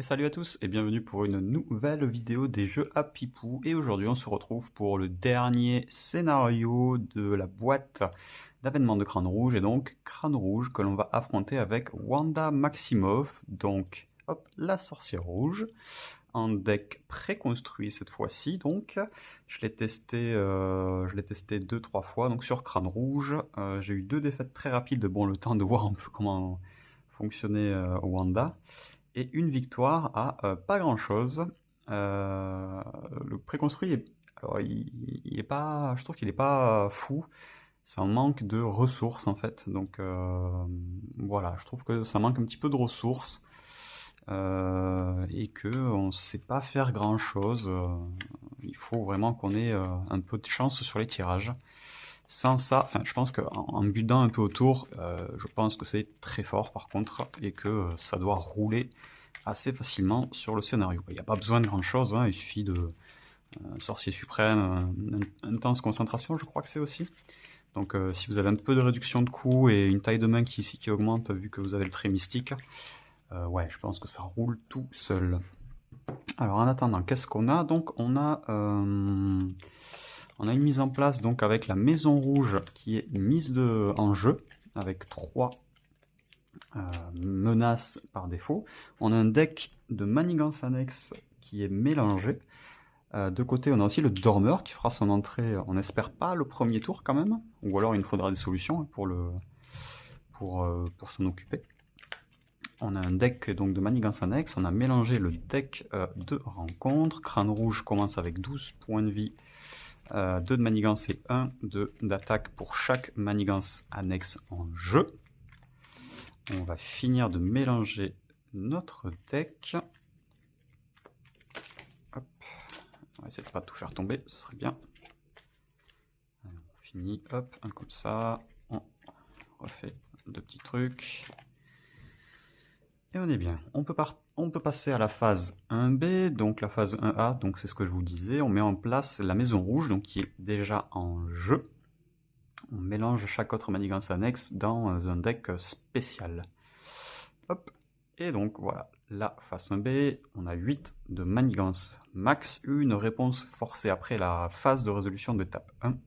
Et salut à tous et bienvenue pour une nouvelle vidéo des jeux à Pipou. Et aujourd'hui on se retrouve pour le dernier scénario de la boîte d'avènement de Crâne Rouge. Et donc Crâne Rouge que l'on va affronter avec Wanda Maximoff. Donc hop, la sorcière rouge. En deck préconstruit cette fois-ci. Donc je l'ai testé 2-3 fois donc sur Crâne Rouge. J'ai eu 2 défaites très rapides. Bon, le temps de voir un peu comment fonctionnait Wanda. Et une victoire à pas grand chose. Le préconstruit alors il est pas, je trouve qu'il est pas fou. Ça manque de ressources en fait. Donc voilà, je trouve que ça manque un petit peu de ressources et que on sait pas faire grand chose. Il faut vraiment qu'on ait un peu de chance sur les tirages. Sans ça, enfin, je pense qu'en budant un peu autour, je pense que c'est très fort par contre, et que ça doit rouler assez facilement sur le scénario. Il n'y a pas besoin de grand chose, hein, il suffit de sorcier suprême, intense concentration, je crois que c'est aussi. Donc si vous avez un peu de réduction de coût et une taille de main qui augmente vu que vous avez le trait mystique, ouais, je pense que ça roule tout seul. Alors en attendant, qu'est-ce qu'on a? Donc on a une mise en place donc avec la Maison Rouge qui est mise en jeu avec 3 menaces par défaut. On a un deck de manigance annexe qui est mélangé. De côté, on a aussi le Dormeur qui fera son entrée, on espère pas le premier tour quand même, ou alors il nous faudra des solutions pour s'en occuper. On a un deck donc de manigance annexe, on a mélangé le deck de rencontre. Crâne Rouge commence avec 12 points de vie, 2 de manigance et 1 d'attaque pour chaque manigance annexe en jeu. On va finir de mélanger notre deck. Hop. On va essayer de pas tout faire tomber, ce serait bien. Allez, on finit, hop, un comme ça. On refait 2 petits trucs. Et on est bien. On peut passer à la phase 1B, donc la phase 1A, donc c'est ce que je vous disais. On met en place la Maison Rouge, donc qui est déjà en jeu. On mélange chaque autre manigance annexe dans un deck spécial. Hop. Et donc voilà, la phase 1B, on a 8 de manigance max, une réponse forcée après la phase de résolution d'étape 1.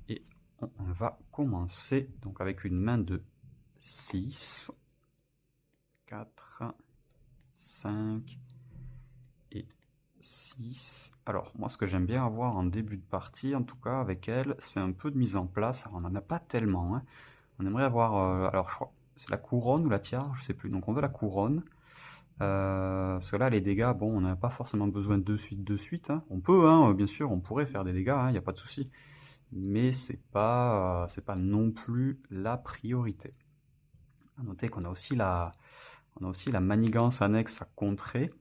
Et on va commencer donc avec une main de 6, 4, 5 et 6. Alors, moi, ce que j'aime bien avoir en début de partie, en tout cas avec elle, c'est un peu de mise en place. Alors, on n'en a pas tellement, hein. On aimerait avoir, alors je crois, c'est la couronne ou la tiare, je sais plus. Donc, on veut la couronne. Parce que là, les dégâts, bon, on n'a pas forcément besoin de suite. Hein. On peut, hein, bien sûr, on pourrait faire des dégâts, il n'y a pas de souci. Mais c'est pas non plus la priorité. À noter qu'on a aussi la manigance annexe à contrer.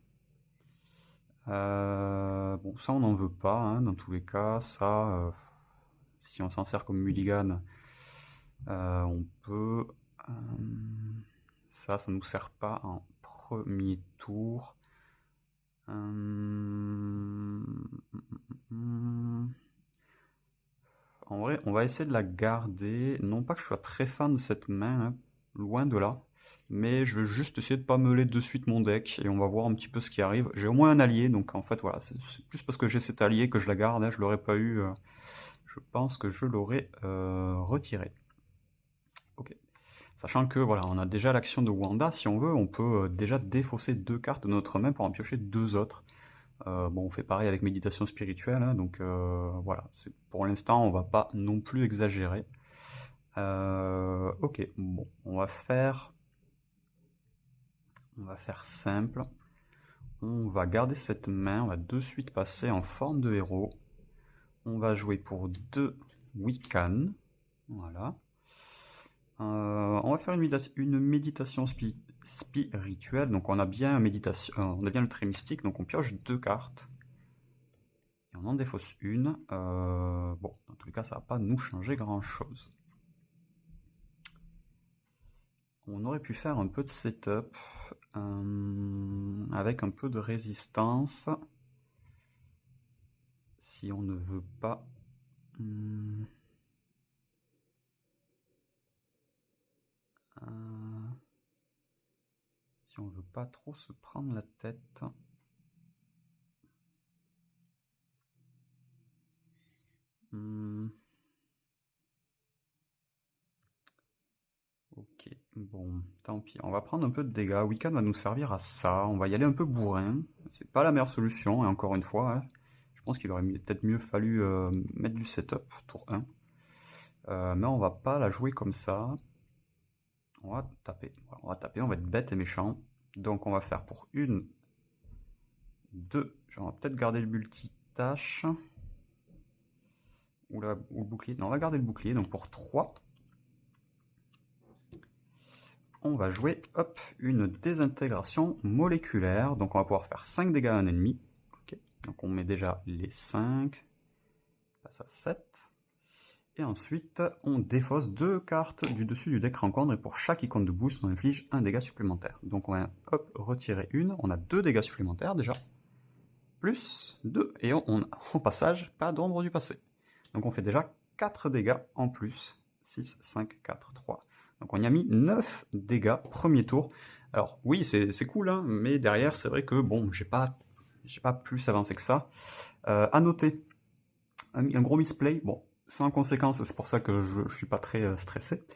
Bon, ça on n'en veut pas, hein, dans tous les cas. Ça, si on s'en sert comme mulligan, on peut. euh, ça nous sert pas en premier tour. En vrai, on va essayer de la garder. Non pas que je sois très fan de cette main, hein, loin de là. Mais je vais juste essayer de pas meuler de suite mon deck et on va voir un petit peu ce qui arrive. J'ai au moins un allié, donc en fait voilà, c'est plus parce que j'ai cet allié que je la garde. Hein, je l'aurais pas eu, je pense que je l'aurais retiré. Ok. Sachant que voilà, on a déjà l'action de Wanda, si on veut, on peut déjà défausser 2 cartes de notre main pour en piocher 2 autres. Bon, on fait pareil avec méditation spirituelle, hein, donc voilà. Pour l'instant, on va pas non plus exagérer. Ok, bon, on va faire simple. On va garder cette main, on va de suite passer en forme de héros. On va jouer pour 2 Wiccan. Voilà. On va faire une méditation spirituelle. Donc on a bien on a bien le trait mystique, donc on pioche 2 cartes. Et on en défausse une. Bon, dans tous les cas, ça va pas nous changer grand chose. On aurait pu faire un peu de setup avec un peu de résistance. Si on ne veut pas. Si on veut pas trop se prendre la tête. Ok, bon, tant pis. On va prendre un peu de dégâts. Wiccan va nous servir à ça. On va y aller un peu bourrin. C'est pas la meilleure solution, et encore une fois, hein, je pense qu'il aurait peut-être mieux fallu mettre du setup, tour 1. Mais on va pas la jouer comme ça. On va taper. Voilà, on va taper, on va être bête et méchant. Donc on va faire pour 1, 2. On va peut-être garder le multitâche. Ou le bouclier. Non, on va garder le bouclier. Donc pour 3. On va jouer, hop, une désintégration moléculaire. Donc on va pouvoir faire 5 dégâts à un ennemi. Okay. Donc on met déjà les 5. Passe à 7. Et ensuite, on défausse 2 cartes du dessus du deck rencontre. Et pour chaque icône de boost, on inflige un dégât supplémentaire. Donc on va, hop, retirer une. On a 2 dégâts supplémentaires déjà. Plus 2. Et on a au passage pas d'ombre du passé. Donc on fait déjà 4 dégâts en plus. 6, 5, 4, 3. Donc on y a mis 9 dégâts premier tour. Alors oui, c'est cool, hein, mais derrière, c'est vrai que bon, j'ai pas plus avancé que ça. À noter, un gros misplay, bon, sans conséquence, c'est pour ça que je suis pas très stressé.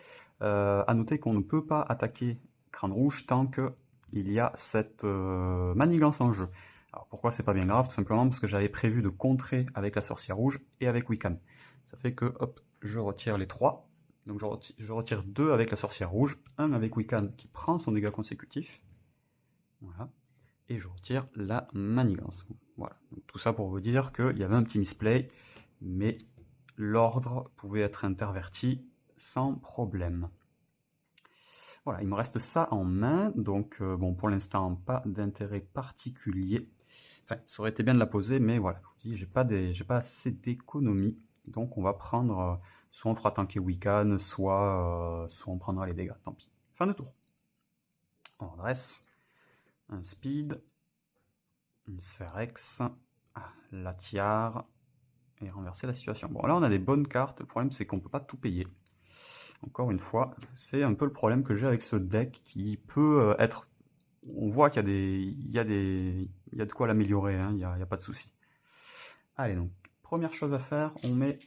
À noter qu'on ne peut pas attaquer Crâne Rouge tant qu'il y a cette manigance en jeu. Alors pourquoi c'est pas bien grave? Tout simplement parce que j'avais prévu de contrer avec la Sorcière Rouge et avec Wiccan. Ça fait que, hop, je retire les 3. Donc je retire 2 avec la Sorcière Rouge, 1 avec Wiccan qui prend son dégât consécutif. Voilà. Et je retire la manigance. Voilà. Donc, tout ça pour vous dire qu'il y avait un petit misplay, mais l'ordre pouvait être interverti sans problème. Voilà, il me reste ça en main, donc bon, pour l'instant, pas d'intérêt particulier. Enfin, ça aurait été bien de la poser, mais voilà, je vous dis, j'ai pas assez d'économie, donc on va prendre, soit on fera tanker Wiccan, soit on prendra les dégâts, tant pis. Fin de tour. On redresse, un speed, une sphère X, la tiare, et renverser la situation. Bon, là on a des bonnes cartes, le problème c'est qu'on peut pas tout payer. Encore une fois, c'est un peu le problème que j'ai avec ce deck qui peut être... On voit qu'il y a de quoi l'améliorer, hein, il n'y a pas de souci. Allez, donc, première chose à faire, on met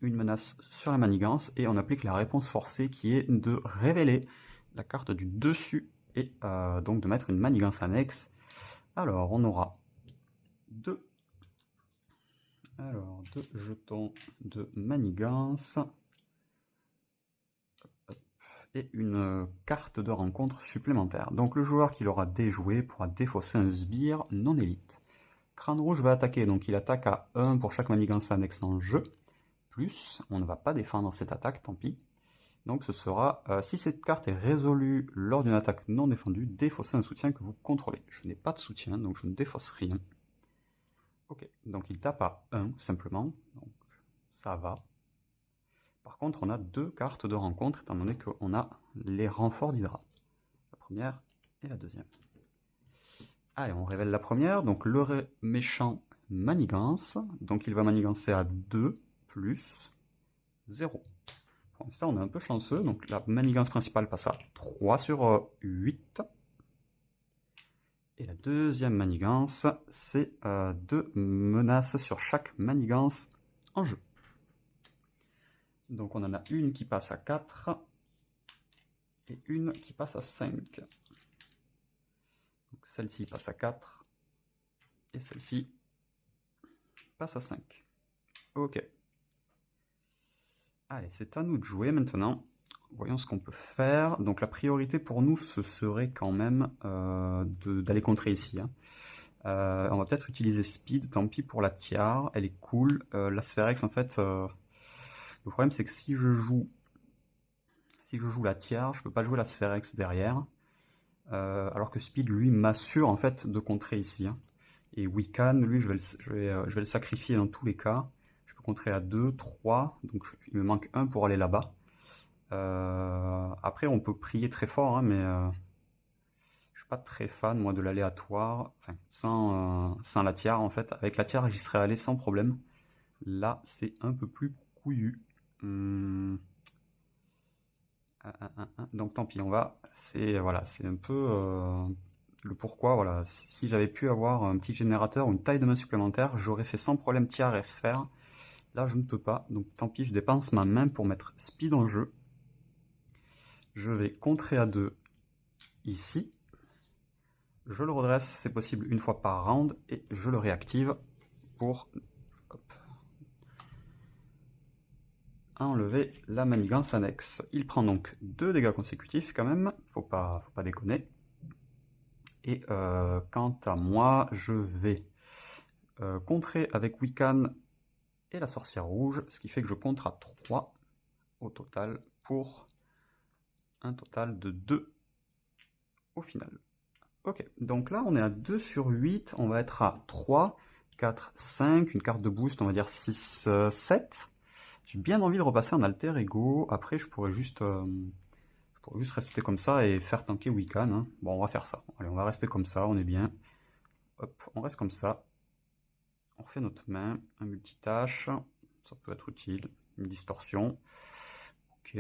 une menace sur la manigance et on applique la réponse forcée qui est de révéler la carte du dessus et donc de mettre une manigance annexe. Alors, on aura deux jetons de manigance et une carte de rencontre supplémentaire. Donc le joueur qui l'aura déjoué pourra défausser un sbire non élite. Crâne Rouge va attaquer, donc il attaque à 1 pour chaque manigance annexe en jeu. Plus, on ne va pas défendre cette attaque, tant pis. Donc ce sera, si cette carte est résolue lors d'une attaque non défendue, défausser un soutien que vous contrôlez. Je n'ai pas de soutien, donc je ne défausse rien. Ok, donc il tape à 1, simplement. Donc ça va. Par contre, on a 2 cartes de rencontre, étant donné qu'on a les renforts d'Hydra. La première et la deuxième. Allez, on révèle la première. Donc le méchant manigance. Donc il va manigancer à 2 plus 0. Pour l'instant, on est un peu chanceux. Donc la manigance principale passe à 3 sur 8. Et la deuxième manigance, c'est 2 menaces sur chaque manigance en jeu. Donc on en a une qui passe à 4 et une qui passe à 5. Donc celle-ci passe à 4 et celle-ci passe à 5. Ok. Allez, c'est à nous de jouer maintenant. Voyons ce qu'on peut faire. Donc la priorité pour nous, ce serait quand même d'aller contrer ici. Hein. On va peut-être utiliser Speed, tant pis pour la tiare, elle est cool. La Sphère X, en fait, le problème c'est que si je joue la tiare, je peux pas jouer la Sphère X derrière. Alors que Speed, lui, m'assure en fait de contrer ici. Hein. Et Wiccan, lui, je vais le sacrifier dans tous les cas. Je peux contrer à 2, 3, donc il me manque 1 pour aller là-bas. Après, on peut prier très fort, hein, mais je suis pas très fan, moi, de l'aléatoire. Enfin, sans la tiare, en fait. Avec la tiare, j'y serais allé sans problème. Là, c'est un peu plus couillu. Donc tant pis, on va. C'est voilà, c'est un peu le pourquoi. Voilà, si j'avais pu avoir un petit générateur ou une taille de main supplémentaire, j'aurais fait sans problème tiers et sphère. Là, je ne peux pas, donc tant pis, je dépense ma main pour mettre speed en jeu. Je vais contrer à 2 ici. Je le redresse, c'est possible une fois par round, et je le réactive pour enlever la manigance annexe. Il prend donc 2 dégâts consécutifs quand même, faut pas déconner. Et quant à moi, je vais contrer avec Wiccan et la sorcière rouge, ce qui fait que je contre à 3 au total pour un total de 2 au final. Ok, donc là on est à 2 sur 8, on va être à 3, 4, 5, une carte de boost, on va dire 6, 7. J'ai bien envie de repasser en alter ego, après je pourrais juste rester comme ça et faire tanker Wiccan. Hein. Bon, on va faire ça. Allez, on va rester comme ça, on est bien. Hop, on reste comme ça. On refait notre main, un multitâche, ça peut être utile, une distorsion. Ok,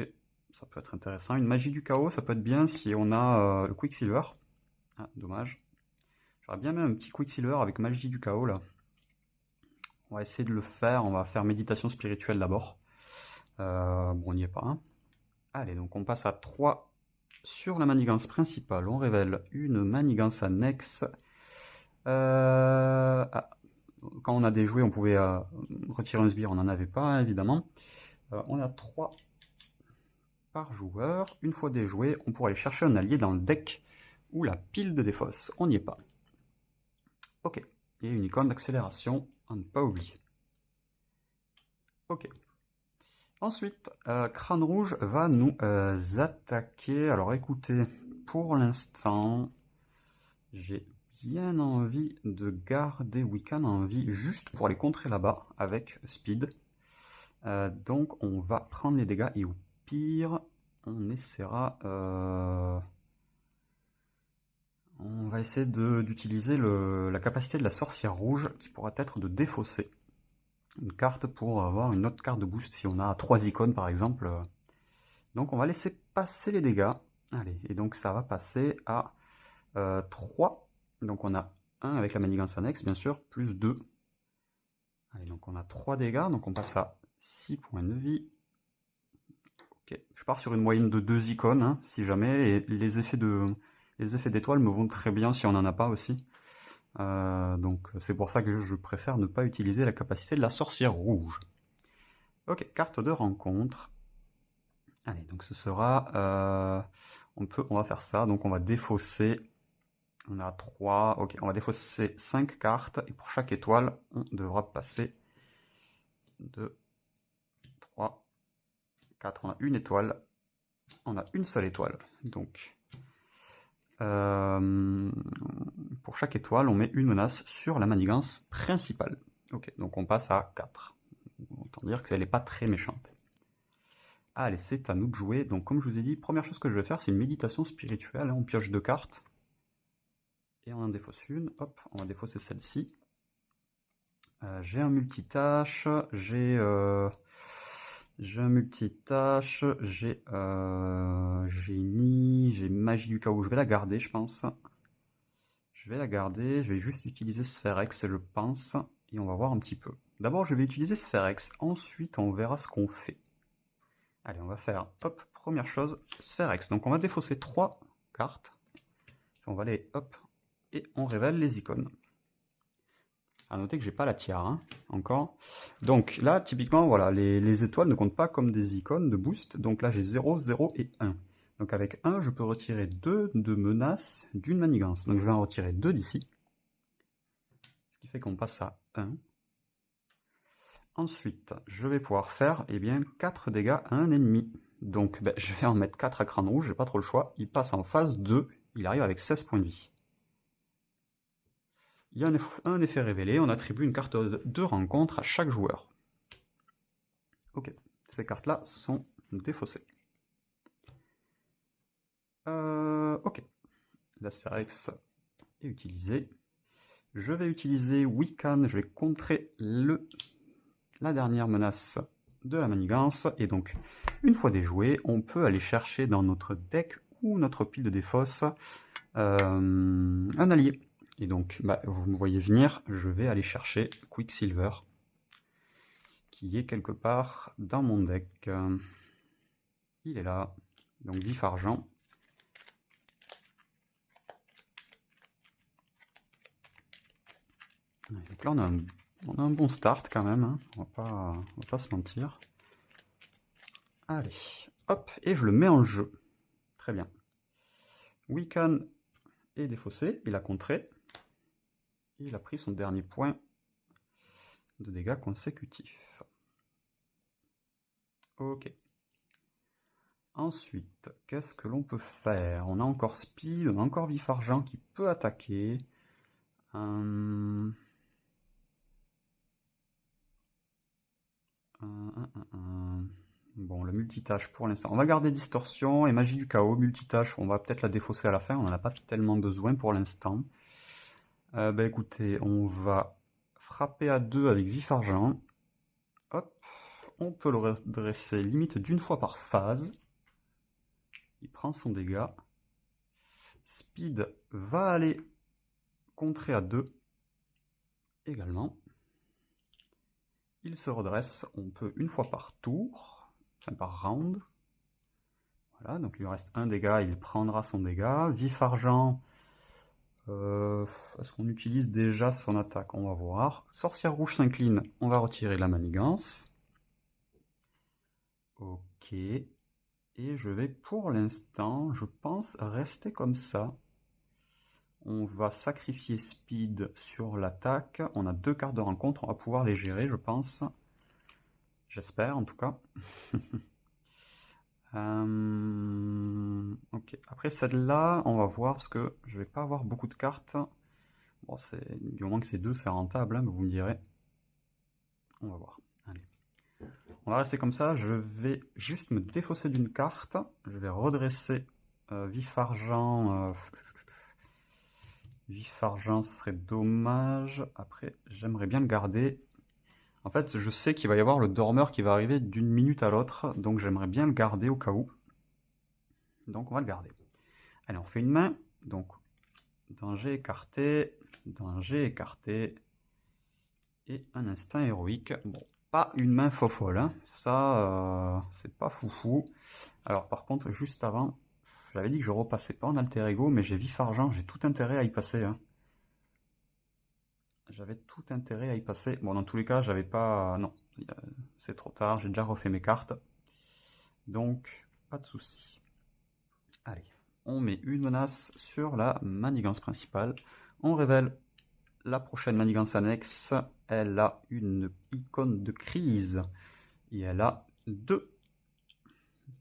ça peut être intéressant. Une magie du chaos, ça peut être bien si on a le Quicksilver. Ah, dommage. J'aurais bien mis un petit Quicksilver avec magie du chaos là. On va essayer de le faire, on va faire méditation spirituelle d'abord. Bon, on n'y est pas. Hein. Allez, donc on passe à 3 sur la manigance principale. On révèle une manigance annexe. Ah, quand on a des jouets, on pouvait retirer un sbire, on n'en avait pas, évidemment. On a 3 par joueur. Une fois déjoué, on pourrait aller chercher un allié dans le deck ou la pile de défausse. On n'y est pas. Ok. Et une icône d'accélération, à ne pas oublier. Ok. Ensuite, Crâne Rouge va nous attaquer. Alors écoutez, pour l'instant, j'ai bien envie de garder Wiccan en vie juste pour les contrer là-bas avec Speed. Donc on va prendre les dégâts et au pire, on essaiera... on va essayer d'utiliser la capacité de la sorcière rouge qui pourra être de défausser une carte pour avoir une autre carte de boost si on a 3 icônes par exemple. Donc on va laisser passer les dégâts. Allez, et donc ça va passer à 3. Donc on a 1 avec la manigance annexe bien sûr, plus 2. Allez, donc on a 3 dégâts, donc on passe à 6 points de vie. Ok, je pars sur une moyenne de 2 icônes, hein, si jamais, et les effets d'étoiles me vont très bien si on n'en a pas aussi. Donc c'est pour ça que je préfère ne pas utiliser la capacité de la sorcière rouge. Ok, carte de rencontre. Allez, donc ce sera... on va faire ça, donc on va défausser... On a 3, ok, on va défausser 5 cartes, et pour chaque étoile, on devra passer 2, 3, 4, on a une étoile, on a une seule étoile, donc pour chaque étoile, on met une menace sur la manigance principale. Ok, donc on passe à 4, autant dire qu'elle n'est pas très méchante. Allez, c'est à nous de jouer, donc comme je vous ai dit, première chose que je vais faire, c'est une méditation spirituelle, on pioche 2 cartes, et on en défausse une, hop, on va défausser celle-ci. J'ai un multitâche, j'ai un multitâche, j'ai génie, j'ai magie du chaos, je vais la garder je pense. Je vais la garder, je vais juste utiliser Spherex je pense, et on va voir un petit peu. D'abord je vais utiliser Spherex, ensuite on verra ce qu'on fait. Allez, on va faire, hop, première chose, Spherex. Donc on va défausser 3 cartes, on va aller, hop, et on révèle les icônes. À noter que j'ai pas la tiare, hein, encore. Donc là, typiquement, voilà, les étoiles ne comptent pas comme des icônes de boost. Donc là, j'ai 0, 0 et 1. Donc avec 1, je peux retirer 2 de menaces d'une manigance. Donc je vais en retirer 2 d'ici. Ce qui fait qu'on passe à 1. Ensuite, je vais pouvoir faire eh bien, 4 dégâts à un ennemi. Donc ben, je vais en mettre 4 à Crâne Rouge, j'ai pas trop le choix. Il passe en phase 2, il arrive avec 16 points de vie. Il y a un effet révélé, on attribue une carte de rencontre à chaque joueur. Ok, ces cartes-là sont défaussées. Ok, la Spherex est utilisée. Je vais utiliser Wiccan, je vais contrer la dernière menace de la manigance. Et donc, une fois déjoué, on peut aller chercher dans notre deck ou notre pile de défausse un allié. Et donc, vous me voyez venir, je vais aller chercher Quicksilver, qui est quelque part dans mon deck. Il est là, donc vif argent. Donc là, on a un bon start quand même, hein. On va pas se mentir. Allez, hop, et je le mets en jeu. Très bien. Wiccan est défaussé, il a contré. Et il a pris son dernier point de dégâts consécutifs. Ok. Ensuite, qu'est-ce que l'on peut faire? On a encore Speed, on a encore Vif Argent qui peut attaquer. Bon, le multitâche pour l'instant. On va garder Distorsion et Magie du Chaos. Multitâche, on va peut-être la défausser à la fin. On n'en a pas tellement besoin pour l'instant. Écoutez, on va frapper à 2 avec Vif Argent. Hop, on peut le redresser limite d'une fois par phase. Il prend son dégât. Speed va aller contrer à 2 également. Il se redresse, on peut une fois par tour, enfin par round. Voilà, donc il lui reste un dégât, il prendra son dégât. Vif argent, est-ce qu'on utilise déjà son attaque? On va voir. Sorcière rouge s'incline, on va retirer la manigance. Ok. Et je vais pour l'instant, je pense, rester comme ça. On va sacrifier Speed sur l'attaque. On a 2 cartes de rencontre, on va pouvoir les gérer, je pense. J'espère, en tout cas. Ok, après celle-là, on va voir, parce que je vais pas avoir beaucoup de cartes. Bon, du moment que c'est 2, c'est rentable, hein, vous me direz. On va voir. Allez. On va rester comme ça. Je vais juste me défausser d'une carte. Je vais redresser Vif Argent. Vif Argent, ce serait dommage. Après, j'aimerais bien le garder. En fait, je sais qu'il va y avoir le dormeur qui va arriver d'une minute à l'autre, donc j'aimerais bien le garder au cas où. Donc on va le garder. Allez, on fait une main. Donc, danger écarté, et un instinct héroïque. Bon, pas une main fofolle, hein. Ça, c'est pas foufou. Alors par contre, juste avant, j'avais dit que je repassais pas en alter ego, mais j'ai vif argent, j'ai tout intérêt à y passer, hein. J'avais tout intérêt à y passer. Bon, dans tous les cas, j'avais pas... Non, c'est trop tard, j'ai déjà refait mes cartes. Donc, pas de souci. Allez, on met une menace sur la manigance principale. On révèle la prochaine manigance annexe. Elle a une icône de crise. Et elle a deux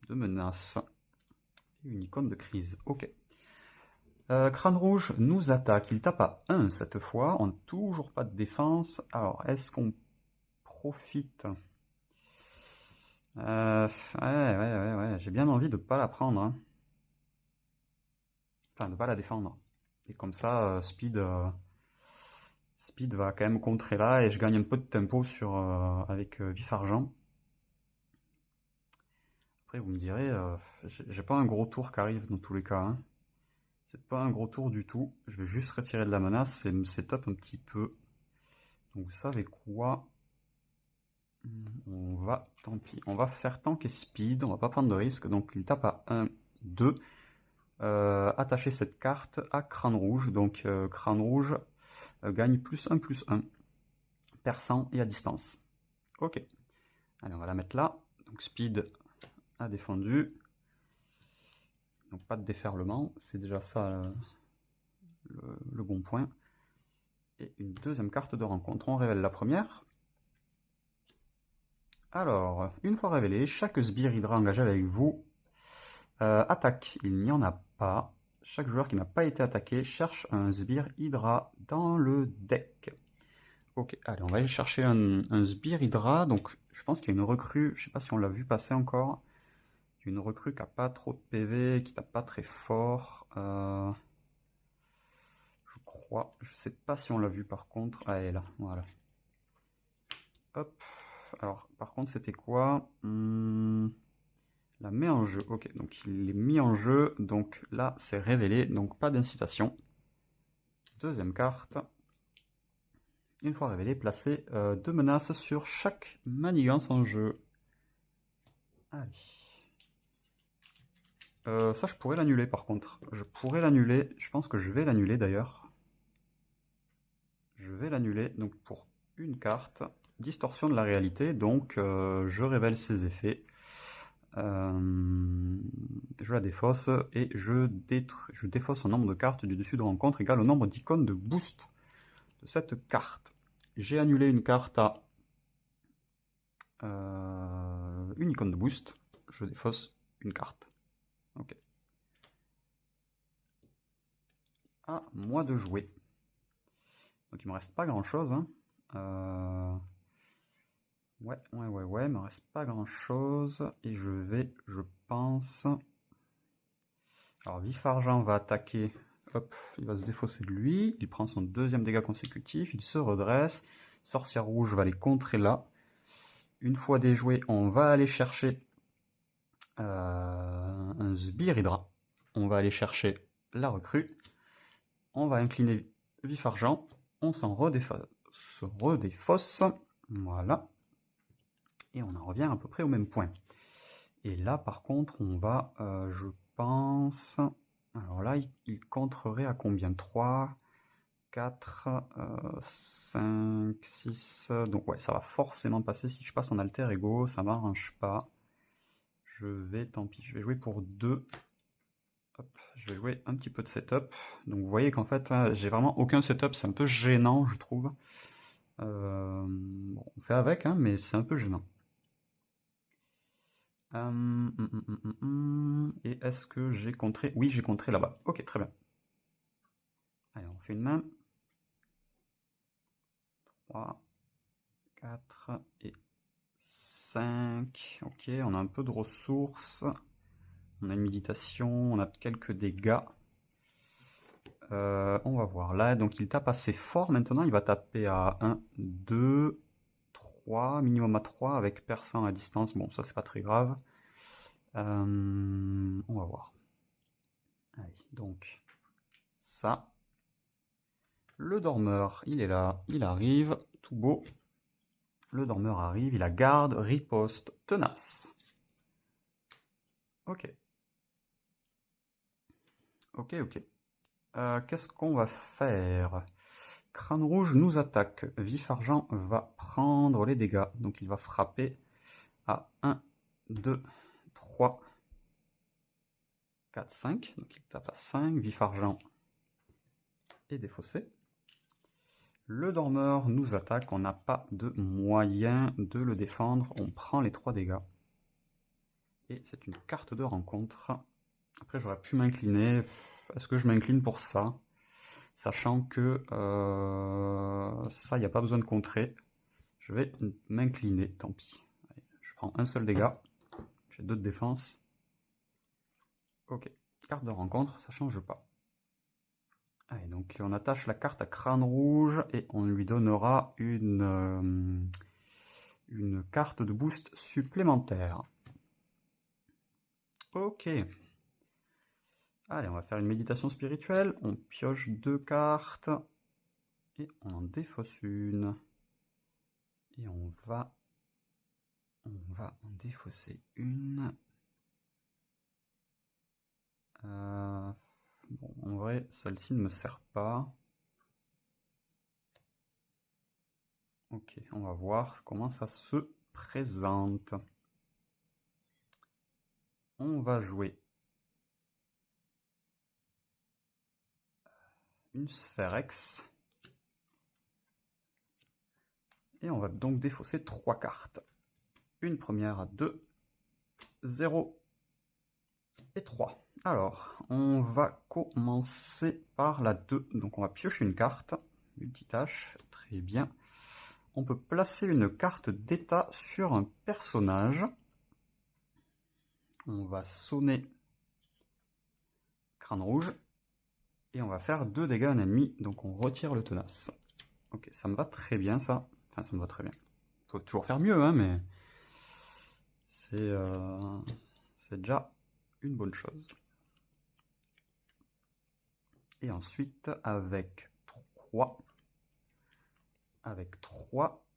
menaces. Et une icône de crise. Ok. Crâne rouge nous attaque. Il tape à 1 cette fois. On n'a toujours pas de défense. Alors, est-ce qu'on profite? Ouais. J'ai bien envie de pas la prendre, hein. Enfin, de pas la défendre. Et comme ça, Speed va quand même contrer là et je gagne un peu de tempo avec Vif Argent. Après, vous me direz, j'ai pas un gros tour qui arrive dans tous les cas, hein. C'est pas un gros tour du tout. Je vais juste retirer de la menace et me setup un petit peu. Donc, vous savez quoi? Tant pis, on va faire tank et speed, on va pas prendre de risque. Donc, il tape à 1, 2. Attacher cette carte à crâne rouge. Donc, crâne rouge gagne +1/+1. Perçant et à distance. Ok. Allez, on va la mettre là. Donc, speed a défendu. Donc pas de déferlement, c'est déjà ça le bon point. Et une deuxième carte de rencontre. On révèle la première. Alors, une fois révélé, chaque sbire hydra engagé avec vous attaque. Il n'y en a pas. Chaque joueur qui n'a pas été attaqué cherche un sbire hydra dans le deck. Ok, allez, on va aller chercher un sbire hydra. Donc, je pense qu'il y a une recrue, je sais pas si on l'a vu passer encore. Il y a une recrue qui n'a pas trop de PV, qui tape pas très fort. Je crois. Je sais pas si on l'a vu par contre. Ah, elle est là. Voilà. Hop. Alors, par contre, c'était quoi? La met en jeu. Ok, donc il est mis en jeu. Donc là, c'est révélé. Donc pas d'incitation. Deuxième carte. Une fois révélé, placez 2 menaces sur chaque manigance en jeu. Allez. Ça, je pourrais l'annuler par contre. Je pourrais l'annuler. Je pense que je vais l'annuler d'ailleurs. Je vais l'annuler. Donc pour une carte. Distorsion de la réalité. Donc je révèle ses effets. Je la défausse et je défausse un nombre de cartes du dessus de rencontre égal au nombre d'icônes de boost de cette carte. J'ai annulé une carte à une icône de boost. Je défausse une carte. Ok. À moi de jouer. Donc il me reste pas grand chose. Hein. Ouais, il me reste pas grand chose. Et je vais, je pense. Alors Vif Argent va attaquer. Hop, il va se défausser de lui. Il prend son deuxième dégât consécutif. Il se redresse. Sorcière Rouge va les contrer là. Une fois déjoué, on va aller chercher un Sbire Hydra. On va aller chercher la recrue. On va incliner Vif Argent. On s'en redéfausse. Voilà. Et on en revient à peu près au même point. Et là, par contre, on va, je pense... Alors là, il contrerait à combien? 3, 4, 5, 6... Donc ouais, ça va forcément passer. Si je passe en alter ego, ça m'arrange pas. Je vais, tant pis, je vais jouer pour 2. Hop, je vais jouer un petit peu de setup. Donc vous voyez qu'en fait, j'ai vraiment aucun setup. C'est un peu gênant, je trouve. Bon, on fait avec, hein, mais c'est un peu gênant. Et est-ce que j'ai contré? Oui, j'ai contré là-bas. Ok, très bien. Allez, on fait une main. 3, 4 et 5. Ok, on a un peu de ressources. On a une méditation, on a quelques dégâts. On va voir là. Donc il tape assez fort maintenant. Il va taper à 1, 2, 3, minimum à 3 avec perçant à distance. Bon, ça c'est pas très grave. On va voir. Allez, donc ça. Le dormeur, il est là, il arrive, tout beau. Le dormeur arrive, il a garde, riposte, tenace. Ok. Ok. Qu'est-ce qu'on va faire? Crâne rouge nous attaque. Vif argent va prendre les dégâts. Donc il va frapper à 1, 2, 3, 4, 5. Donc il tape à 5. Vif argent est défaussé. Le dormeur nous attaque. On n'a pas de moyen de le défendre. On prend les 3 dégâts. Et c'est une carte de rencontre. Après, j'aurais pu m'incliner. Est-ce que je m'incline pour ça? Sachant que ça, il n'y a pas besoin de contrer. Je vais m'incliner, tant pis. Allez, je prends un seul dégât. J'ai 2 de défense. Ok, carte de rencontre, ça change pas. Allez, donc on attache la carte à crâne rouge et on lui donnera une carte de boost supplémentaire. Ok. Allez, on va faire une méditation spirituelle. On pioche 2 cartes. Et on en défausse une. Et on va en défausser une. Bon, en vrai, celle-ci ne me sert pas. Ok, on va voir comment ça se présente. On va jouer une sphère X. Et on va donc défausser 3 cartes. Une première à 2, 0 et 3. Alors, on va commencer par la 2. Donc on va piocher une carte. Multitâche, très bien. On peut placer une carte d'état sur un personnage. On va sonner crâne rouge. Et on va faire 2 dégâts à un ennemi. Donc on retire le tenace. Ok, ça me va très bien ça. Enfin, ça me va très bien. peut toujours faire mieux, hein, mais c'est déjà une bonne chose. Et ensuite, avec 3,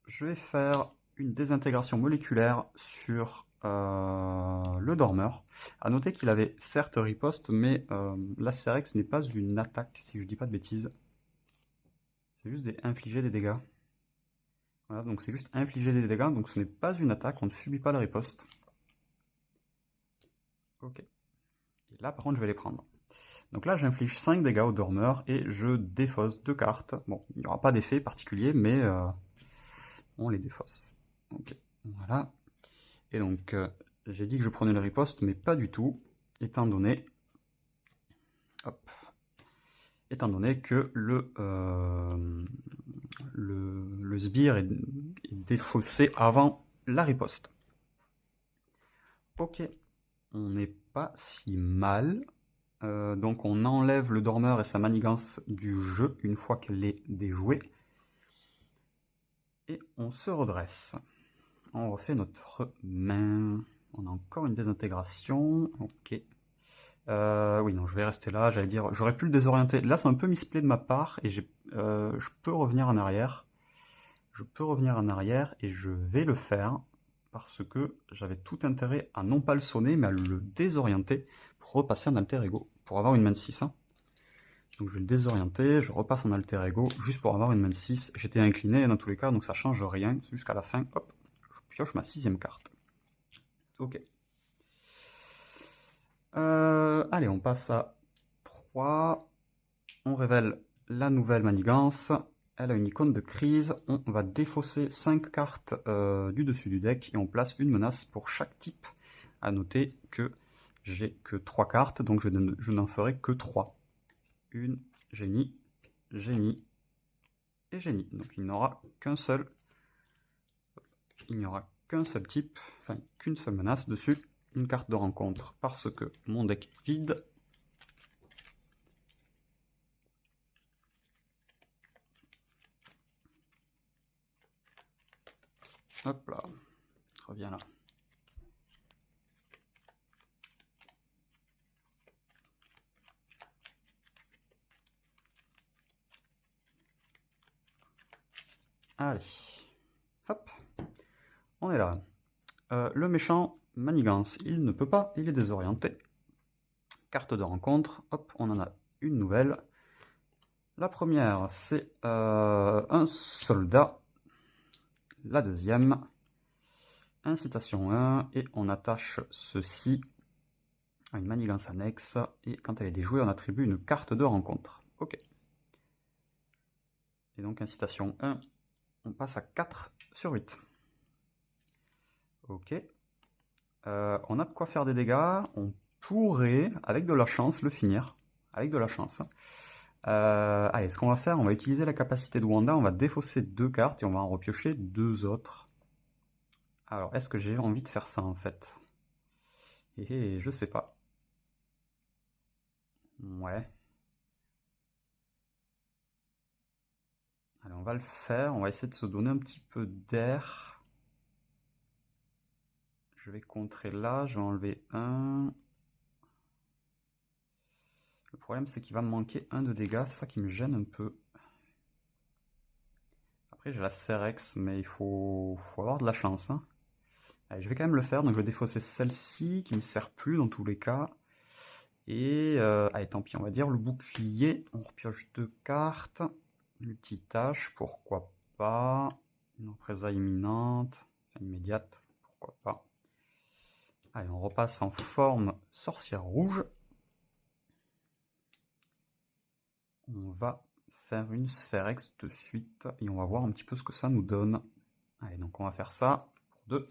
je vais faire une désintégration moléculaire sur le dormeur. A noter qu'il avait certes riposte, mais la Spherex n'est pas une attaque, si je dis pas de bêtises. C'est juste infliger des dégâts. Voilà, donc c'est juste infliger des dégâts, donc ce n'est pas une attaque, on ne subit pas la riposte. Ok. Et là, par contre, je vais les prendre. Donc là, j'inflige 5 dégâts au dormeur et je défausse 2 cartes. Bon, il n'y aura pas d'effet particulier, mais on les défausse. Ok, voilà. Et donc, j'ai dit que je prenais le riposte, mais pas du tout, étant donné que le sbire est défaussé avant la riposte. Ok, on n'est pas si mal. Donc on enlève le dormeur et sa manigance du jeu une fois qu'elle est déjouée. Et on se redresse. On refait notre main. On a encore une désintégration. Ok. Oui, non, je vais rester là. J'allais dire, j'aurais pu le désorienter. Là, c'est un peu misplay de ma part et je peux revenir en arrière. Je peux revenir en arrière et je vais le faire parce que j'avais tout intérêt à non pas le sonner, mais à le désorienter pour repasser en alter ego, pour avoir une main 6. Hein. Donc je vais le désorienter, je repasse en alter ego juste pour avoir une main 6. J'étais incliné dans tous les cas, donc ça change rien. Jusqu'à la fin, hop, je pioche ma 6e carte. Ok. Allez, on passe à 3. On révèle la nouvelle manigance. Elle a une icône de crise. On va défausser 5 cartes du dessus du deck et on place une menace pour chaque type. A noter que j'ai que 3 cartes, donc je n'en ferai que 3. Une, génie, génie et génie. Donc il n'y aura qu'un seul. Il n'y aura qu'un seul type, enfin qu'une seule menace dessus. Une carte de rencontre parce que mon deck est vide. Hop là, reviens là. Allez, hop, on est là. Le méchant manigance, il ne peut pas, il est désorienté. Carte de rencontre, hop, on en a une nouvelle. La première, c'est un soldat. La deuxième, incitation 1, et on attache ceci à une manigance annexe, et quand elle est déjouée, on attribue une carte de rencontre. Ok. Et donc incitation 1, on passe à 4 sur 8. Ok. On a de quoi faire des dégâts. On pourrait, avec de la chance, le finir. Avec de la chance. Allez, ce qu'on va faire, on va utiliser la capacité de Wanda. On va défausser 2 cartes et on va en repiocher 2 autres. Alors, est-ce que j'ai envie de faire ça, en fait? Je sais pas. Ouais. Allez, on va le faire. On va essayer de se donner un petit peu d'air. Je vais contrer là. Je vais enlever 1. Le problème, c'est qu'il va me manquer 1 de dégâts. C'est ça qui me gêne un peu. Après, j'ai la Spherex, mais il faut avoir de la chance. Hein. Allez, je vais quand même le faire. Donc, je vais défausser celle-ci, qui me sert plus dans tous les cas. Et, allez, tant pis, on va dire le bouclier. On repioche 2 cartes. Multitâche, pourquoi pas. Une représailles imminente, enfin immédiate, pourquoi pas. Allez, on repasse en forme sorcière rouge. On va faire une Spherex de suite et on va voir un petit peu ce que ça nous donne. Allez, donc on va faire ça pour 2.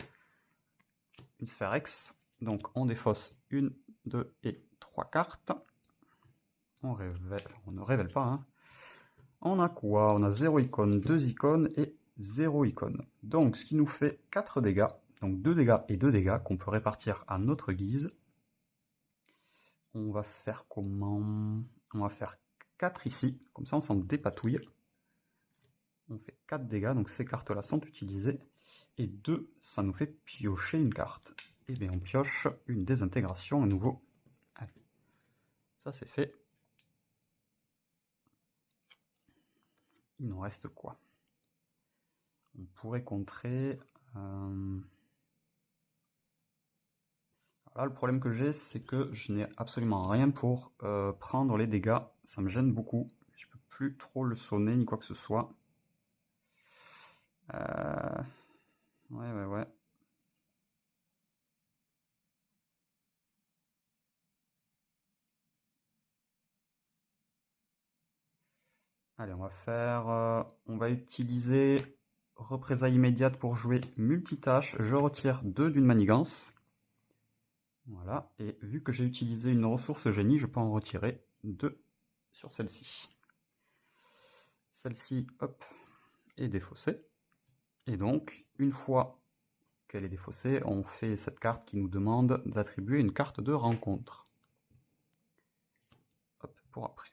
Une Spherex. Donc on défausse 1, 2 et 3 cartes. On ne révèle pas. Hein. On a quoi? On a 0 icône, 2 icônes et 0 icône. Donc ce qui nous fait 4 dégâts. Donc 2 dégâts et 2 dégâts qu'on peut répartir à notre guise. On va faire comment? On va faire 4 ici. Comme ça on s'en dépatouille. On fait 4 dégâts, donc ces cartes-là sont utilisées. Et 2, ça nous fait piocher une carte. Et bien on pioche une désintégration à nouveau. Allez. Ça c'est fait. Il nous reste quoi? On pourrait contrer... Là, le problème que j'ai, c'est que je n'ai absolument rien pour prendre les dégâts. Ça me gêne beaucoup. Je peux plus trop le sonner ni quoi que ce soit. Ouais. Allez, on va faire... on va utiliser représailles immédiates pour jouer multitâche. Je retire 2 d'une manigance. Voilà, et vu que j'ai utilisé une ressource génie, je peux en retirer 2 sur celle-ci. Celle-ci, hop, est défaussée. Et donc, une fois qu'elle est défaussée, on fait cette carte qui nous demande d'attribuer une carte de rencontre. Hop, pour après.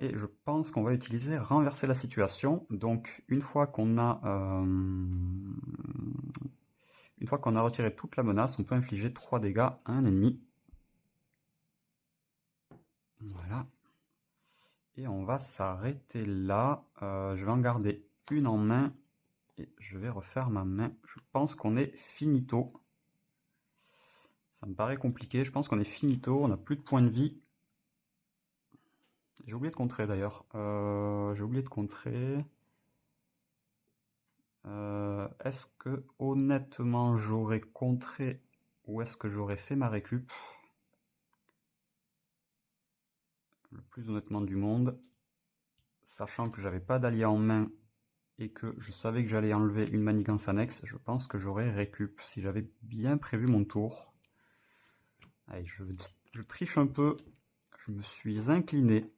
Et je pense qu'on va utiliser renverser la situation. Donc une fois qu'on a retiré toute la menace, on peut infliger 3 dégâts à un ennemi. Voilà. Et on va s'arrêter là. Je vais en garder une en main. Et je vais refaire ma main. Je pense qu'on est finito. Ça me paraît compliqué. Je pense qu'on est finito. On n'a plus de points de vie. J'ai oublié de contrer d'ailleurs. J'ai oublié de contrer. Est-ce que honnêtement j'aurais contré ou est-ce que j'aurais fait ma récup? Le plus honnêtement du monde, sachant que j'avais pas d'allié en main et que je savais que j'allais enlever une manigance annexe, je pense que j'aurais récup si j'avais bien prévu mon tour. Allez, je triche un peu, je me suis incliné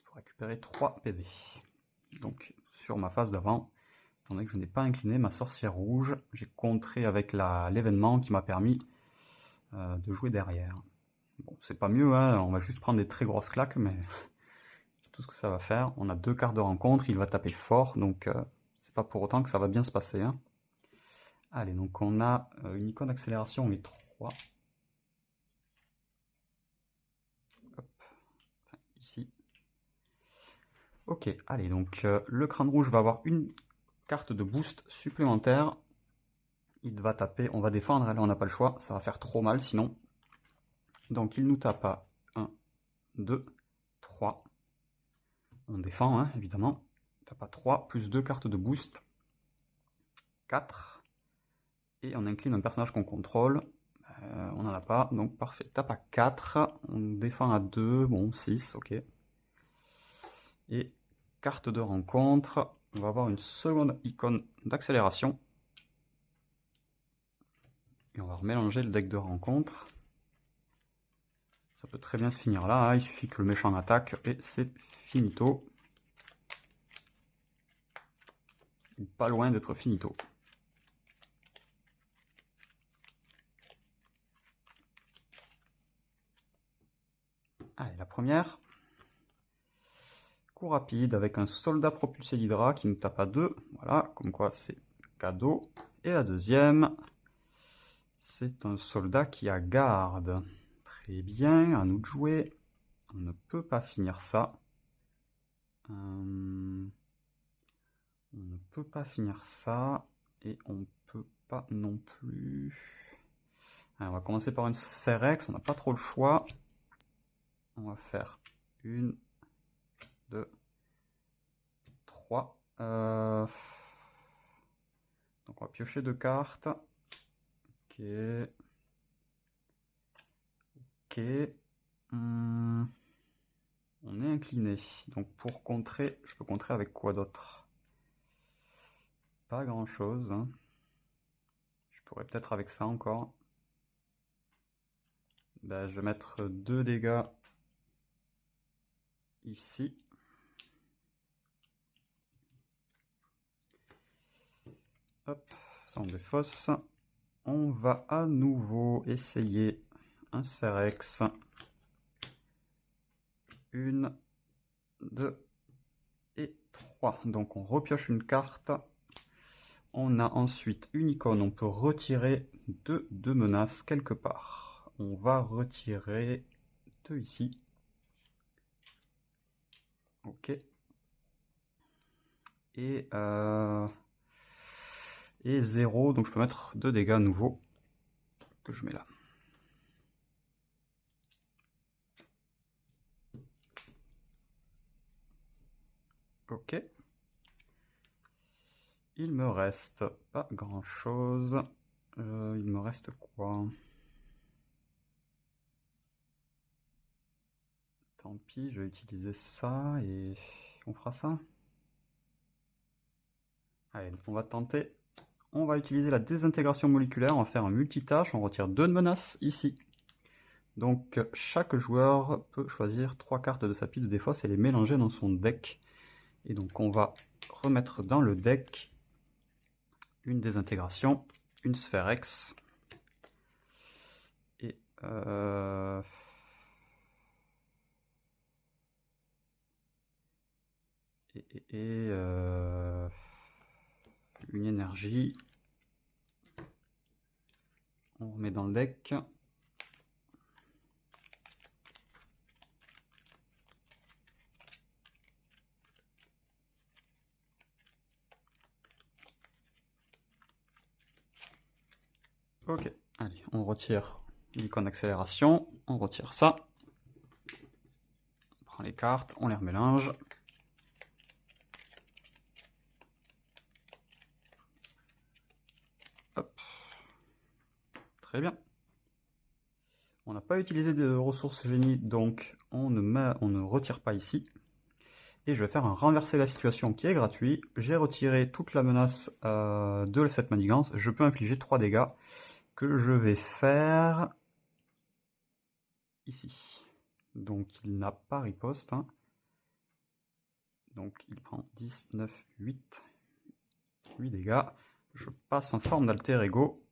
pour récupérer 3 PV. Donc sur ma phase d'avant, étant donné que je n'ai pas incliné ma sorcière rouge, j'ai contré avec l'événement qui m'a permis de jouer derrière. Bon, c'est pas mieux, hein, on va juste prendre des très grosses claques, mais c'est tout ce que ça va faire. On a 2 cartes de rencontre, il va taper fort, donc c'est pas pour autant que ça va bien se passer. Hein. Allez, donc on a une icône d'accélération, les 3. Hop, enfin, ici. Ok, allez, donc le crâne rouge va avoir une carte de boost supplémentaire. Il va taper, on va défendre, là on n'a pas le choix, ça va faire trop mal sinon. Donc il nous tape à 1, 2, 3. On défend, hein, évidemment. Tape à 3, plus 2 cartes de boost. 4. Et on incline un personnage qu'on contrôle. On n'en a pas, donc parfait. Tape à 4. On défend à 2. Bon, 6, ok. Et carte de rencontre. On va avoir une seconde icône d'accélération. Et on va remélanger le deck de rencontre. Ça peut très bien se finir là. Hein. Il suffit que le méchant attaque et c'est finito. Ou pas loin d'être finito. Allez, la première. Coup rapide avec un soldat propulsé d'Hydra qui nous tape à 2. Voilà, comme quoi c'est cadeau. Et la deuxième, c'est un soldat qui a garde. Très bien, à nous de jouer. On ne peut pas finir ça. On ne peut pas finir ça. Et on ne peut pas non plus... Alors, on va commencer par une sphère X, on n'a pas trop le choix. On va faire 1, 2, 3. Donc on va piocher 2 cartes. Ok. Ok. On est incliné. Donc pour contrer, je peux contrer avec quoi d'autre? Pas grand chose. Hein. Je pourrais peut-être avec ça encore. Ben, je vais mettre 2 dégâts ici. Hop, ça on défausse. On va à nouveau essayer un sphère X. 1, 2 et 3. Donc on repioche une carte. On a ensuite une icône, on peut retirer deux menaces quelque part. On va retirer 2 ici. Ok. Et 0, donc je peux mettre 2 dégâts nouveaux que je mets là. Ok. Il me reste pas grand chose. Il me reste quoi? Tant pis, je vais utiliser ça et on fera ça. Allez, on va tenter. On va utiliser la désintégration moléculaire, on va faire un multitâche, on retire 2 menaces ici. Donc chaque joueur peut choisir 3 cartes de sa pile de défausse et les mélanger dans son deck. Et donc on va remettre dans le deck une désintégration, une sphère X et une énergie. On remet dans le deck. Ok, allez, on retire l'icône d'accélération, on retire ça. On prend les cartes, on les remélange. Hop. Très bien. On n'a pas utilisé de ressources génie, donc on ne retire pas ici. Et je vais faire un renverser la situation qui est gratuit. J'ai retiré toute la menace de cette manigance. Je peux infliger 3 dégâts que je vais faire ici. Donc il n'a pas riposte. Hein. Donc il prend 10, 9, 8. 8 dégâts. Je passe en forme d'alter ego.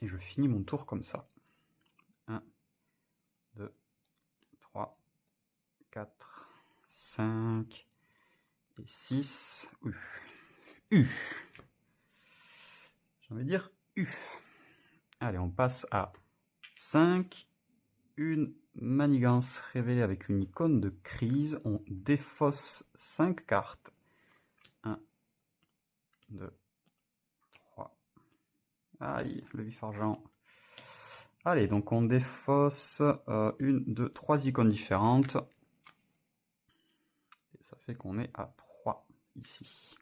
Et je finis mon tour comme ça. 1, 2, 3, 4, 5 et 6. J'ai envie de dire Allez, on passe à 5. Une manigance révélée avec une icône de crise. On défausse 5 cartes. 1, 2, 3. Aïe, le vif argent. Allez, donc on défausse 1, 2, 3 icônes différentes. Et ça fait qu'on est à 3 ici.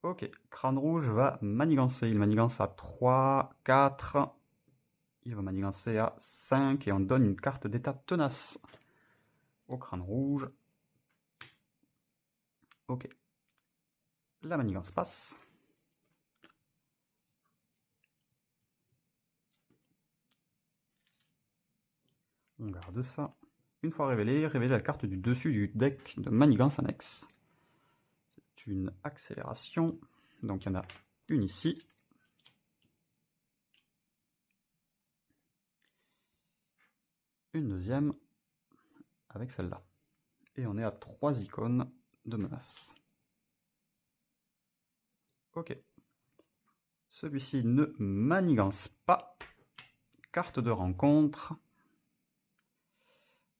Ok, Crâne Rouge va manigancer. Il manigance à 3, 4. Il va manigancer à 5 et on donne une carte d'état tenace au Crâne Rouge. Ok. La manigance passe. On garde ça. Une fois révélé, révélez la carte du dessus du deck de manigance annexe. C'est une accélération. Donc il y en a une ici. Une deuxième avec celle-là. Et on est à 3 icônes de menace. Ok. Celui-ci ne manigance pas. Carte de rencontre.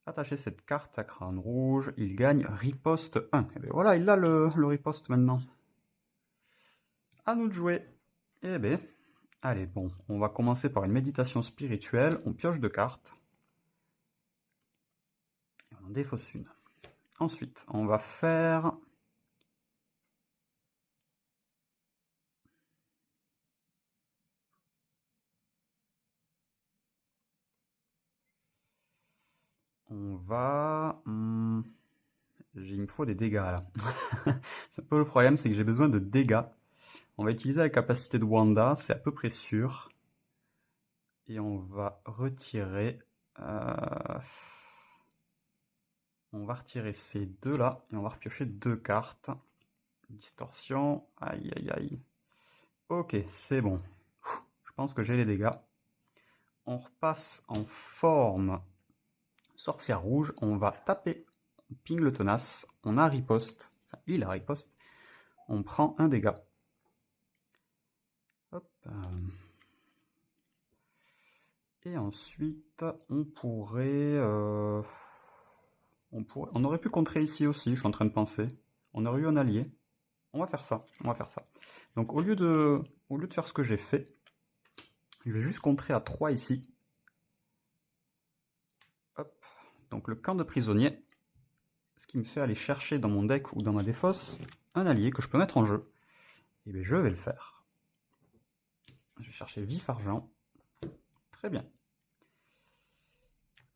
Attachez cette carte à Crâne Rouge. Il gagne riposte 1. Et bien voilà, il a le riposte maintenant. À nous de jouer. Eh bien, allez, bon, on va commencer par une méditation spirituelle. On pioche 2 cartes. Et on en défausse une. Ensuite, on va faire... On va... il me faut des dégâts là. C'est un peu le problème, c'est que j'ai besoin de dégâts. On va utiliser la capacité de Wanda, c'est à peu près sûr. Et on va retirer... On va retirer ces deux là et on va repiocher 2 cartes. Distorsion, aïe aïe aïe. Ok, c'est bon. Je pense que j'ai les dégâts. On repasse en forme sorcière rouge, on va taper, on ping le tenace, on a riposte, enfin il a riposte, on prend un dégât. Hop. Et ensuite, on aurait pu contrer ici aussi, je suis en train de penser. On aurait eu un allié. On va faire ça, on va faire ça. Donc au lieu de faire ce que j'ai fait, je vais juste contrer à 3 ici. Hop. Donc le camp de prisonniers, ce qui me fait aller chercher dans mon deck ou dans ma défausse un allié que je peux mettre en jeu. Et bien je vais le faire. Je vais chercher vif argent. Très bien.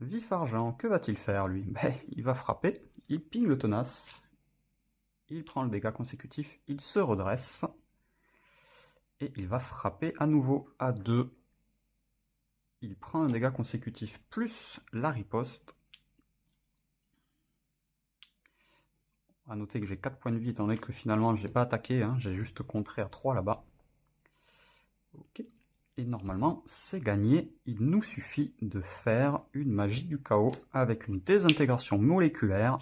Vif argent, que va-t-il faire lui? Ben, il va frapper, il ping le tenace, il prend le dégât consécutif, il se redresse, et il va frapper à nouveau à 2. Il prend un dégât consécutif plus la riposte. A noter que j'ai 4 points de vie étant donné que finalement j'ai pas attaqué, hein, j'ai juste contré à 3 là-bas. Ok. Et normalement c'est gagné, il nous suffit de faire une magie du chaos avec une désintégration moléculaire.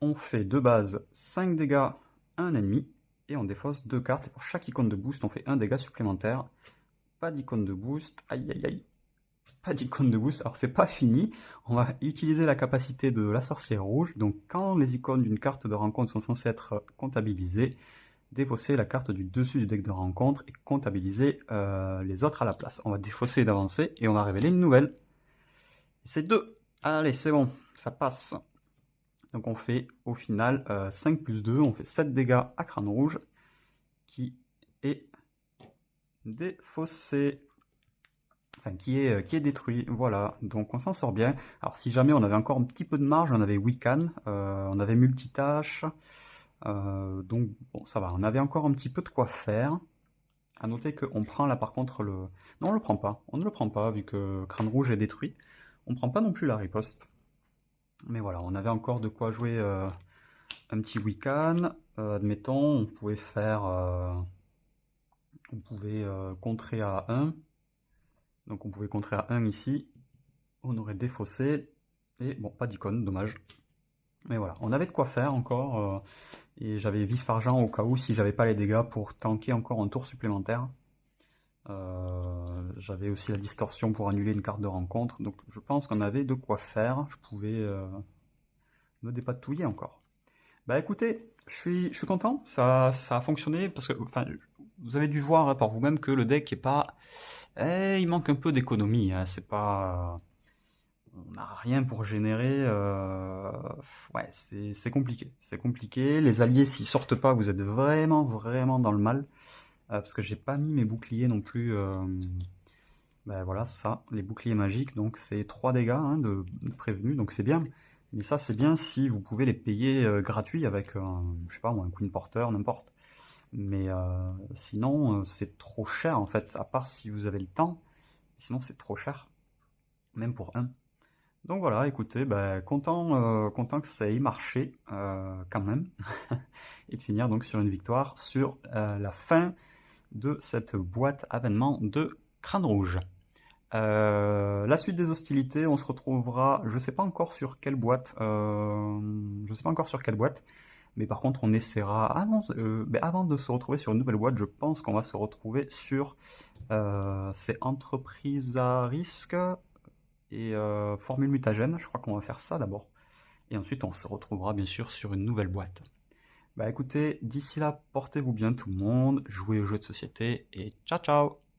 On fait de base 5 dégâts à un ennemi et on défausse 2 cartes. Et pour chaque icône de boost, on fait un dégât supplémentaire. Pas d'icône de boost, aïe aïe aïe. Pas d'icône de boost, alors c'est pas fini. On va utiliser la capacité de la sorcière rouge. Donc quand les icônes d'une carte de rencontre sont censées être comptabilisées, défausser la carte du dessus du deck de rencontre et comptabiliser les autres à la place. On va défausser et d'avancer et on va révéler une nouvelle. C'est 2. Allez, c'est bon, ça passe. Donc on fait au final 5 plus 2, on fait 7 dégâts à crâne rouge qui est défaussé. Enfin, qui est détruit, voilà, donc on s'en sort bien. Alors si jamais on avait encore un petit peu de marge, on avait Wiccan, on avait multitâche, donc bon ça va, on avait encore un petit peu de quoi faire. A noter qu'on prend là par contre le... Non on le prend pas, on ne le prend pas vu que crâne rouge est détruit. On prend pas non plus la riposte. Mais voilà, on avait encore de quoi jouer un petit Wiccan. Admettons, on pouvait faire... on pouvait contrer à 1. Donc on pouvait contrer à 1 ici. On aurait défaussé. Et bon, pas d'icône, dommage. Mais voilà, on avait de quoi faire encore. Et j'avais vif argent au cas où si j'avais pas les dégâts pour tanker encore un tour supplémentaire. J'avais aussi la distorsion pour annuler une carte de rencontre. Donc je pense qu'on avait de quoi faire. Je pouvais me dépatouiller encore. Bah écoutez, je suis content, ça a fonctionné, parce que enfin, vous avez dû voir hein, par vous-même que le deck est pas... il manque un peu d'économie, hein, c'est pas... on n'a rien pour générer... ouais, c'est compliqué, c'est compliqué. Les alliés, s'ils sortent pas, vous êtes vraiment, vraiment dans le mal, parce que j'ai pas mis mes boucliers non plus... ben voilà, ça, les boucliers magiques, donc c'est 3 dégâts hein, de prévenus, donc c'est bien. Mais ça, c'est bien si vous pouvez les payer gratuits avec, je sais pas moi, un Queen Porter, n'importe. Mais sinon, c'est trop cher en fait, à part si vous avez le temps. Sinon, c'est trop cher, même pour un. Donc voilà, écoutez, bah, content que ça ait marché quand même. Et de finir donc sur une victoire sur la fin de cette boîte avènement de Crâne Rouge. La suite des hostilités, on se retrouvera, je sais pas encore sur quelle boîte, mais par contre on essaiera, ah non, mais avant de se retrouver sur une nouvelle boîte, je pense qu'on va se retrouver sur ces entreprises à risque et formule mutagène, je crois qu'on va faire ça d'abord, et ensuite on se retrouvera bien sûr sur une nouvelle boîte. Bah écoutez, d'ici là, portez-vous bien tout le monde, jouez aux jeux de société, et ciao ciao!